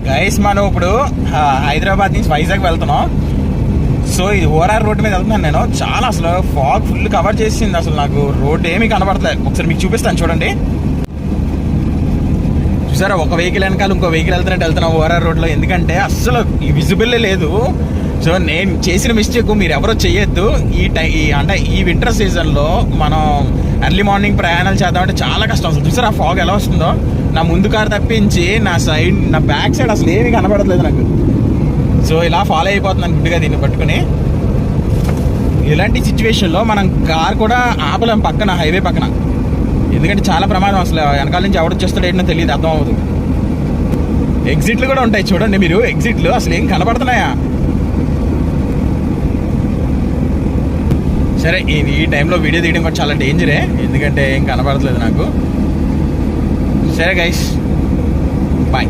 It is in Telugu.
గైస్ మనం ఇప్పుడు హైదరాబాద్ నుంచి వైజాగ్ వెళ్తున్నాం. సో ఇది ఓఆర్ఆర్ రోడ్డు మీద వెళ్తున్నాను నేను. చాలా అసలు ఫాగ్ ఫుల్ కవర్ చేసింది, అసలు నాకు రోడ్డు ఏమీ కనబడట్లేదు. ఒకసారి మీకు చూపిస్తాను చూడండి. చూసారా, ఒక వెహికల్ వెనకాల ఇంకో వెహికల్ వెళ్తున్నాం ఓఆర్ఆర్ రోడ్లో. ఎందుకంటే అస్సలు విజిబుల్ లేదు. సో నేను చేసిన మిస్టేక్ మీరు ఎవరో చెయ్యొద్దు. అంటే ఈ వింటర్ సీజన్లో మనం ఎర్లీ మార్నింగ్ ప్రయాణాలు చేద్దామంటే చాలా కష్టం. అసలు చూసారా ఫాగ్ ఎలా వస్తుందో. నా ముందు కారు తప్పించి నా బ్యాక్ సైడ్ అసలు ఏమీ కనబడట్లేదు నాకు. సో ఇలా ఫాలో అయిపోతున్నాను గుడ్డిగా దీన్ని పట్టుకుని. ఇలాంటి సిచ్యువేషన్లో మనం కార్ కూడా ఆపలేం పక్కన, హైవే పక్కన. ఎందుకంటే చాలా ప్రమాదం. అసలు వెనకాల నుంచి ఎవడొచ్చేస్తాడో ఏంటో తెలియదు, అర్థం అవ్వదు. ఎగ్జిట్లు కూడా ఉంటాయి చూడండి మీరు. ఎగ్జిట్లు అసలు ఏం కనబడుతున్నాయా? సరే, ఈ టైంలో వీడియో తీయడం కూడా చాలా డేంజరే, ఎందుకంటే ఏం కనబడట్లేదు నాకు. సరే గైస్, బాయ్.